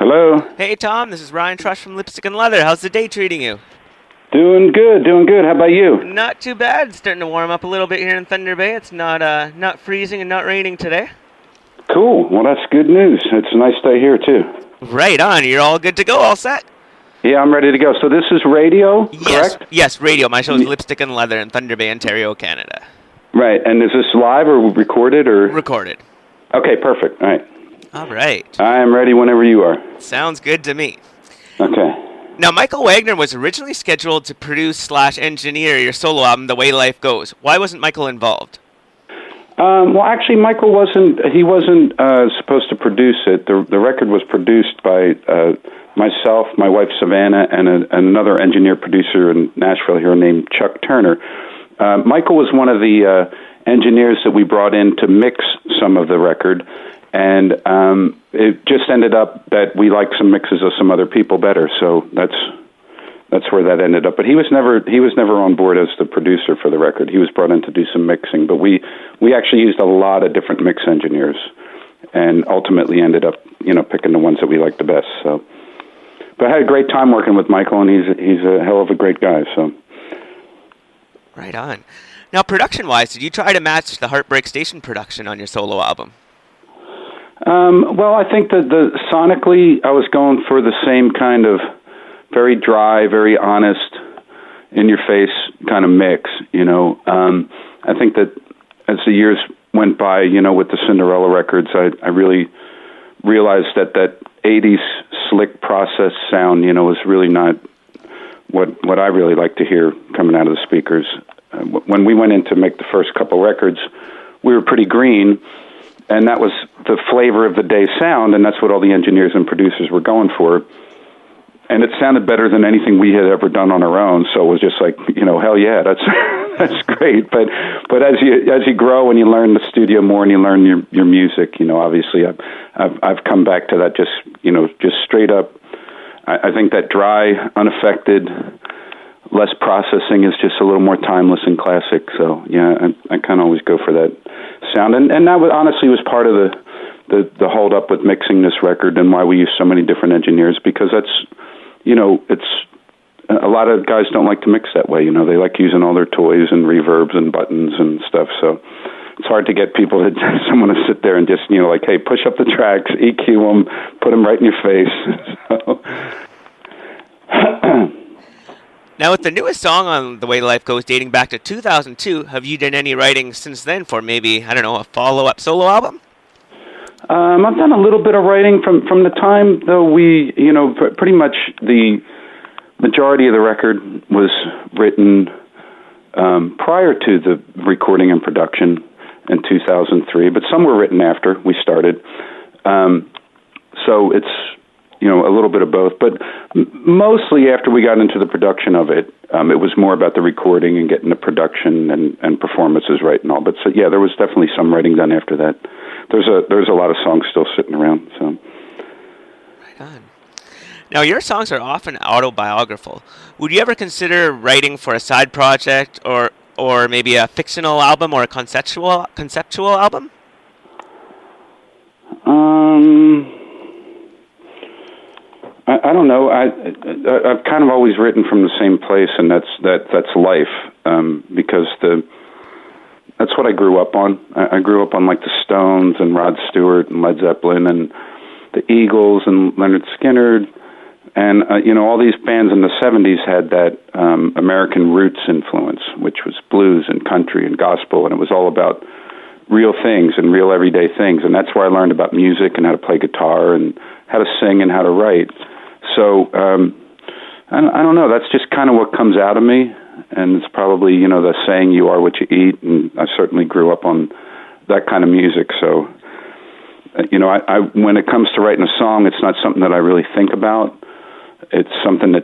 Hello. Hey, Tom, this is Ryan Trush from Lipstick and Leather. How's the day treating you? Doing good. How about you? Not too bad. It's starting to warm up a little bit here in Thunder Bay. It's not freezing and not raining today. Cool. Well, that's good news. It's a nice day here, too. Right on. You're all good to go, all set? Yeah, I'm ready to go. So this is radio, correct? Yes, radio. My show is Lipstick and Leather in Thunder Bay, Ontario, Canada. Right. And is this live or recorded? Or Recorded. Okay, perfect. All right. All right. I am ready whenever you are. Sounds good to me. Okay. Now, Michael Wagner was originally scheduled to produce/engineer your solo album, The Way Life Goes. Why wasn't Michael involved? Well, actually, Michael wasn't supposed to produce it. The record was produced by myself, my wife Savannah, and another engineer-producer in Nashville here named Chuck Turner. Michael was one of the engineers that we brought in to mix some of the record, and it just ended up that we liked some mixes of some other people better, so that's where that ended up. But he was never on board as the producer for the record. He was brought in to do some mixing, but we actually used a lot of different mix engineers, and ultimately ended up picking the ones that we liked the best. So, but I had a great time working with Michael, and he's a hell of a great guy. So, right on. Now, production-wise, did you try to match the Heartbreak Station production on your solo album? Well, I think that sonically, I was going for the same kind of very dry, very honest, in-your-face kind of mix. I think that as the years went by, with the Cinderella records, I really realized that 80s slick process sound, was really not what I really like to hear coming out of the speakers. When we went in to make the first couple records, we were pretty green, and that was the flavor of the day sound, and that's what all the engineers and producers were going for. And it sounded better than anything we had ever done on our own, so it was just like, hell yeah, that's great. But as you grow and you learn the studio more and you learn your music, obviously I've come back to that just straight up. I think that dry, unaffected, less processing is just a little more timeless and classic. So yeah, I kind of always go for that sound, and that honestly was part of the hold up with mixing this record and why we use so many different engineers, because that's it's a lot of guys don't like to mix that way. They like using all their toys and reverbs and buttons and stuff. So it's hard to get someone to sit there and just like, hey, push up the tracks, EQ them, put them right in your face. So. Now, with the newest song on The Way Life Goes dating back to 2002, have you done any writing since then for maybe, a follow-up solo album? I've done a little bit of writing from the time, though we, pretty much the majority of the record was written prior to the recording and production in 2003, but some were written after we started. So it's, a little bit of both, but mostly after we got into the production of it, it was more about the recording and getting the production and performances right and all. But so, yeah, there was definitely some writing done after that. There's a lot of songs still sitting around. So. Right on. Now, your songs are often autobiographical. Would you ever consider writing for a side project or maybe a fictional album or a conceptual album? I don't know. I've kind of always written from the same place, and that's life, because that's what I grew up on. I grew up on like the Stones and Rod Stewart and Led Zeppelin and the Eagles and Leonard Skinner, and all these bands in the 70s had that American roots influence, which was blues and country and gospel, and it was all about real things and real everyday things, and that's where I learned about music and how to play guitar and how to sing and how to write. So I don't know. That's just kind of what comes out of me, and it's probably the saying "you are what you eat." And I certainly grew up on that kind of music. So I when it comes to writing a song, it's not something that I really think about. It's something that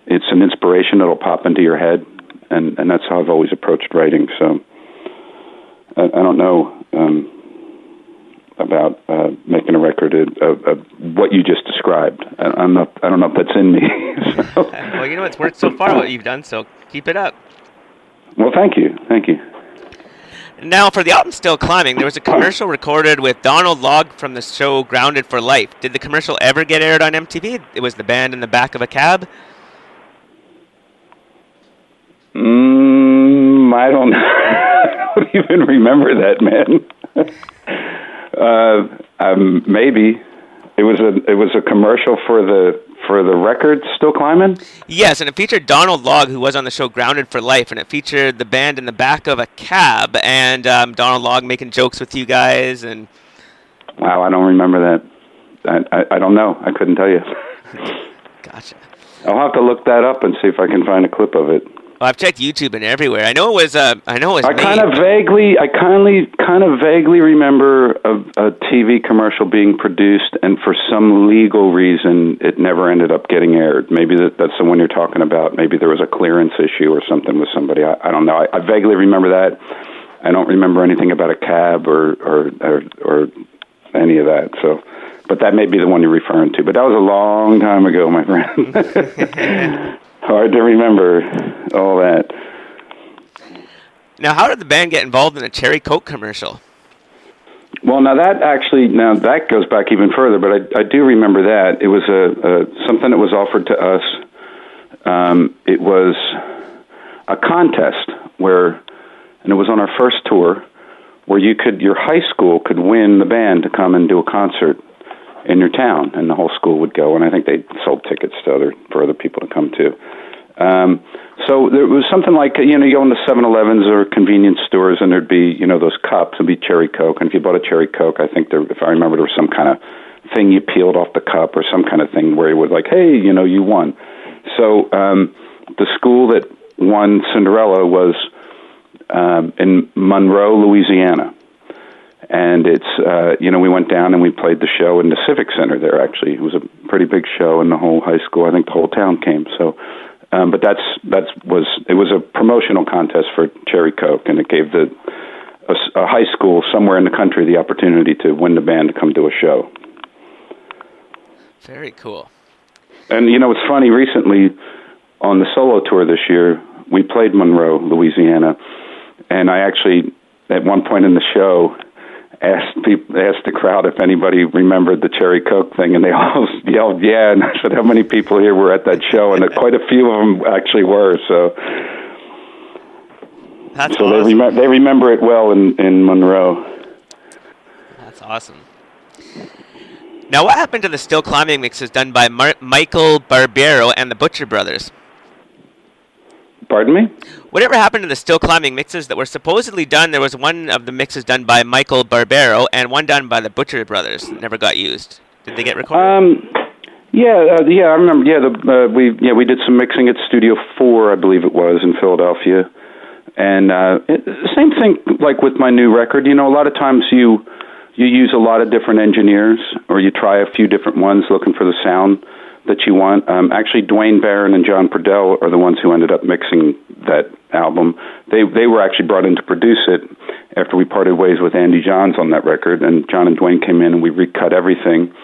it's an inspiration that'll pop into your head, and that's how I've always approached writing. So I don't know about making a record of what you just described. I don't know if that's in me. So. Well, it's worked so far what you've done, so keep it up. Well, thank you. Now, for the album Still Climbing, there was a commercial recorded with Donald Logg from the show Grounded for Life. Did the commercial ever get aired on MTV? It was the band in the back of a cab. I don't I don't even remember that, man. Maybe it was a commercial for the record Still Climbing? Yes, and it featured Donald Logg, who was on the show Grounded for Life, and it featured the band in the back of a cab, and Donald Logg making jokes with you guys. And wow, I don't remember that. I don't know. I couldn't tell you. Gotcha. I'll have to look that up and see if I can find a clip of it. Well, I've checked YouTube and everywhere. I know it was. I kind of vaguely remember a TV commercial being produced, and for some legal reason, it never ended up getting aired. Maybe that's the one you're talking about. Maybe there was a clearance issue or something with somebody. I don't know. I vaguely remember that. I don't remember anything about a cab or any of that. So, but that may be the one you're referring to. But that was a long time ago, my friend. Hard to remember all that. Now, how did the band get involved in a Cherry Coke commercial? Well, now that goes back even further, but I do remember that. It was something that was offered to us. It was a contest and it was on our first tour, where your high school could win the band to come and do a concert in your town, and the whole school would go, and I think they sold tickets for other people to come to. So there was something like, you go into 7-Elevens or convenience stores, and there'd be, those cups, there'd be Cherry Coke, and if you bought a Cherry Coke, I think if I remember, there was some kind of thing you peeled off the cup, or some kind of thing where it was like, hey, you won. So the school that won Cinderella was in Monroe, Louisiana. And it's, we went down and we played the show in the Civic Center there, actually. It was a pretty big show, and the whole high school, I think the whole town came. So, but it was a promotional contest for Cherry Coke, and it gave a high school somewhere in the country the opportunity to win the band to come do a show. Very cool. And, it's funny, recently on the solo tour this year, we played Monroe, Louisiana, and I actually, at one point in the show, asked the crowd if anybody remembered the Cherry Coke thing, and they all yelled, yeah, and I said, how many people here were at that show? And quite a few of them actually were, so that's awesome. They remember it well in Monroe. That's awesome. Now, what happened to the Still Climbing mixes done by Michael Barbero and the Butcher Brothers? Pardon me? Whatever happened to the Still Climbing mixes that were supposedly done? There was one of the mixes done by Michael Barbero and one done by the Butcher Brothers that never got used. Did they get recorded? Yeah, I remember. Yeah, we did some mixing at Studio 4, I believe it was, in Philadelphia. And same thing like with my new record. A lot of times you use a lot of different engineers, or you try a few different ones looking for the sound that you want. Actually, Dwayne Barron and John Purdell are the ones who ended up mixing that album. They were actually brought in to produce it after we parted ways with Andy Johns on that record, and John and Dwayne came in and we recut everything.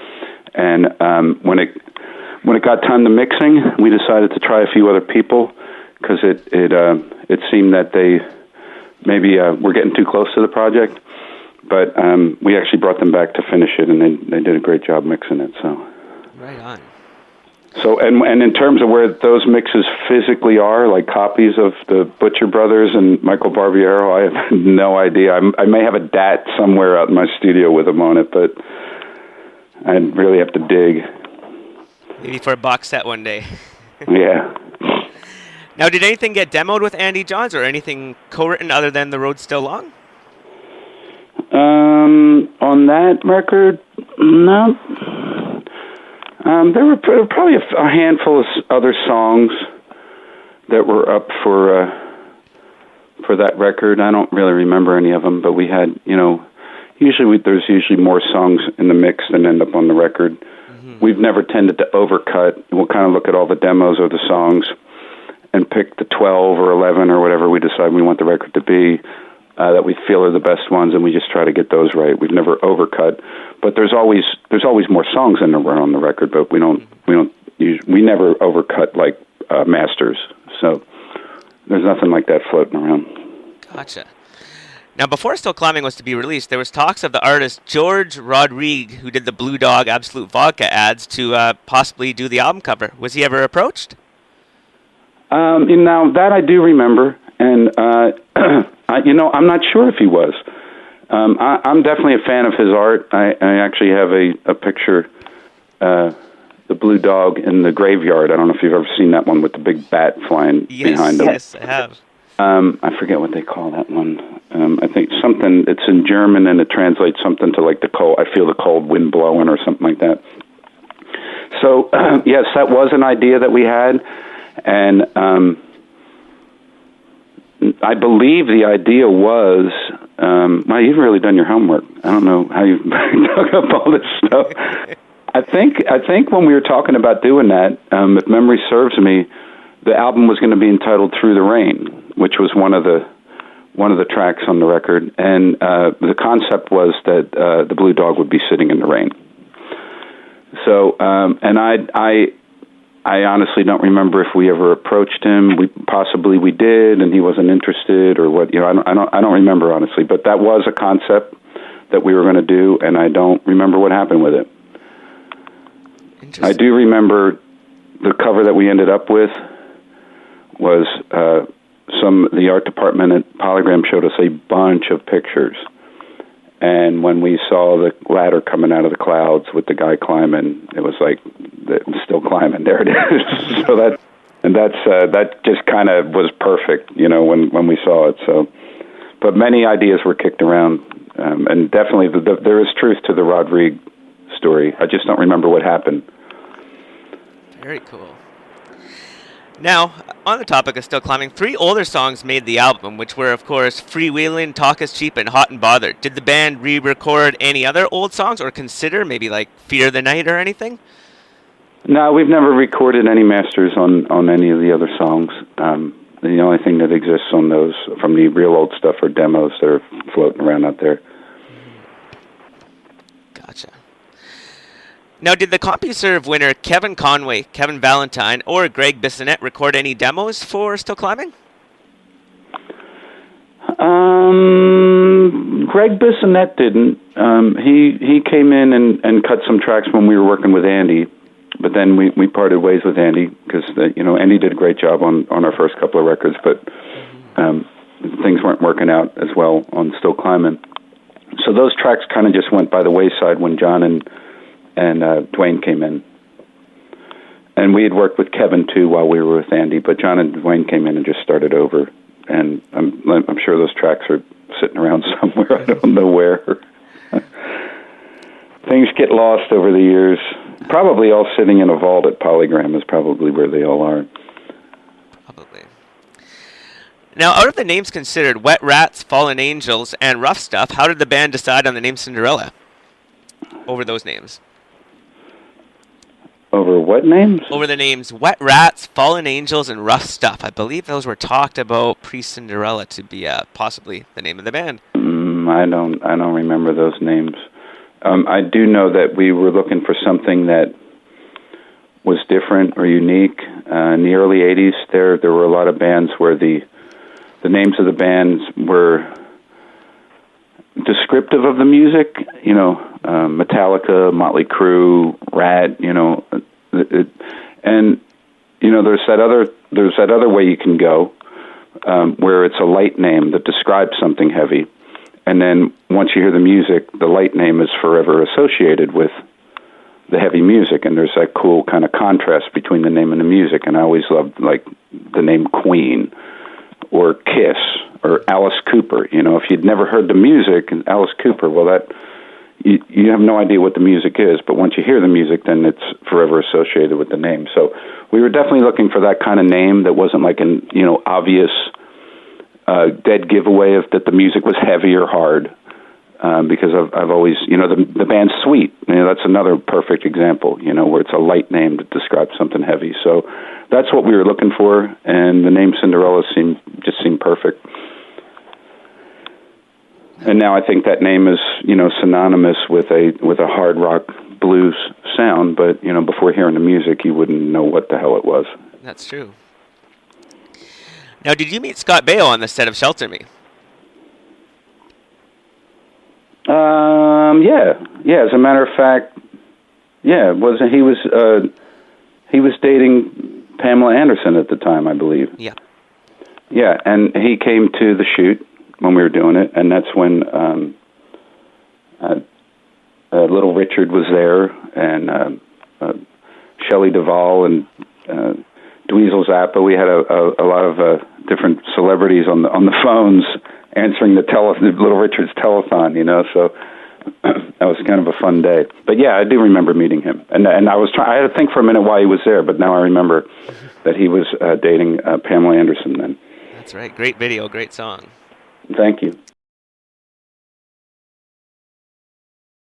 And when it got time to mixing, we decided to try a few other people, because it seemed that they maybe were getting too close to the project. But we actually brought them back to finish it, and they did a great job mixing it. So right on. So, and in terms of where those mixes physically are, like copies of the Butcher Brothers and Michael Barbiero, I have no idea. I may have a DAT somewhere out in my studio with them on it, but I'd really have to dig. Maybe for a box set one day. Yeah. Now, did anything get demoed with Andy Johns, or anything co-written other than The Road Still Long? On that record, no. There were probably a handful of other songs that were up for that record. I don't really remember any of them, but we had, there's usually more songs in the mix than end up on the record. Mm-hmm. We've never tended to overcut. We'll kind of look at all the demos of the songs and pick the 12 or 11 or whatever we decide we want the record to be, that we feel are the best ones, and we just try to get those right. We've never overcut, but there's always more songs than there were on the record, but we never overcut like masters. So there's nothing like that floating around. Gotcha. Now, before Still Climbing was to be released, there was talks of the artist George Rodrigue, who did the Blue Dog Absolute Vodka ads, to possibly do the album cover. Was he ever approached? Now, that I do remember, and, I'm not sure if he was. I'm definitely a fan of his art. I actually have a picture, the Blue Dog in the graveyard. I don't know if you've ever seen that one with the big bat flying behind him. Yes, I have. I forget what they call that one. I think something, it's in German, and it translates something to like the cold, I feel the cold wind blowing or something like that. So, yes, that was an idea that we had, and I believe the idea was, well, you've really done your homework. I don't know how you dug up all this stuff. I think when we were talking about doing that, if memory serves me, the album was going to be entitled "Through the Rain," which was one of the tracks on the record, and the concept was that the Blue Dog would be sitting in the rain. So, and I honestly don't remember if we ever approached him. We did, and he wasn't interested, or what. I don't remember honestly. But that was a concept that we were going to do, and I don't remember what happened with it. I do remember the cover that we ended up with was the art department at Polygram showed us a bunch of pictures, and when we saw the ladder coming out of the clouds with the guy climbing, it was like, still climbing. There it is. So that just kind of was perfect, when we saw it. So, but many ideas were kicked around, and definitely there is truth to the Rodrigue story. I just don't remember what happened. Very cool. Now, on the topic of Still Climbing, 3 older songs made the album, which were, of course, Freewheelin', Talk Is Cheap, and Hot and Bothered. Did the band re-record any other old songs, or consider maybe like Fear the Night or anything? No, we've never recorded any masters on any of the other songs. The only thing that exists on those from the real old stuff are demos that are floating around out there. Gotcha. Now, did the CompuServe winner Kevin Conway, Kevin Valentine, or Greg Bissonette record any demos for Still Climbing? Greg Bissonette didn't. He came in and cut some tracks when we were working with Andy, but then we parted ways with Andy because Andy did a great job on our first couple of records, but things weren't working out as well on Still Climbing. So those tracks kind of just went by the wayside when John and Dwayne came in. And we had worked with Kevin, too, while we were with Andy, but John and Dwayne came in and just started over. And I'm sure those tracks are sitting around somewhere. I don't know where. Things get lost over the years. Probably all sitting in a vault at Polygram is probably where they all are. Probably. Now, out of the names considered, Wet Rats, Fallen Angels, and Rough Stuff, how did the band decide on the name Cinderella over those names? Over what names? Over the names Wet Rats, Fallen Angels, and Rough Stuff. I believe those were talked about pre-Cinderella to be possibly the name of the band. I don't remember those names. I do know that we were looking for something that was different or unique. In the early 80s, there were a lot of bands where the names of the bands were descriptive of the music, Metallica, Motley Crue, Rat, and there's that other way you can go, where it's a light name that describes something heavy, and then once you hear the music, the light name is forever associated with the heavy music, and there's that cool kind of contrast between the name and the music. And I always loved like the name Queen or Kiss or Alice Cooper. If you'd never heard the music, Alice Cooper, well, that you have no idea what the music is, but once you hear the music, then it's forever associated with the name. So we were definitely looking for that kind of name that wasn't like an obvious dead giveaway of that the music was heavy or hard, because I've always the band's Sweet. That's another perfect example. Where it's a light name that describes something heavy. So that's what we were looking for, and the name Cinderella seemed perfect. And now I think that name is, synonymous with a hard rock blues sound, but, before hearing the music, you wouldn't know what the hell it was. That's true. Now, did you meet Scott Baio on the set of Shelter Me? Yeah. As a matter of fact, yeah. He was dating Pamela Anderson at the time, I believe. Yeah. Yeah, and he came to the shoot when we were doing it, and that's when Little Richard was there, and Shelley Duvall and Dweezil Zappa. We had a lot of different celebrities on the phones answering the Little Richard's telethon, so that was kind of a fun day. But yeah, I do remember meeting him, and I had to think for a minute why he was there, but now I remember that he was dating Pamela Anderson then. That's right. Great video, great song. Thank you.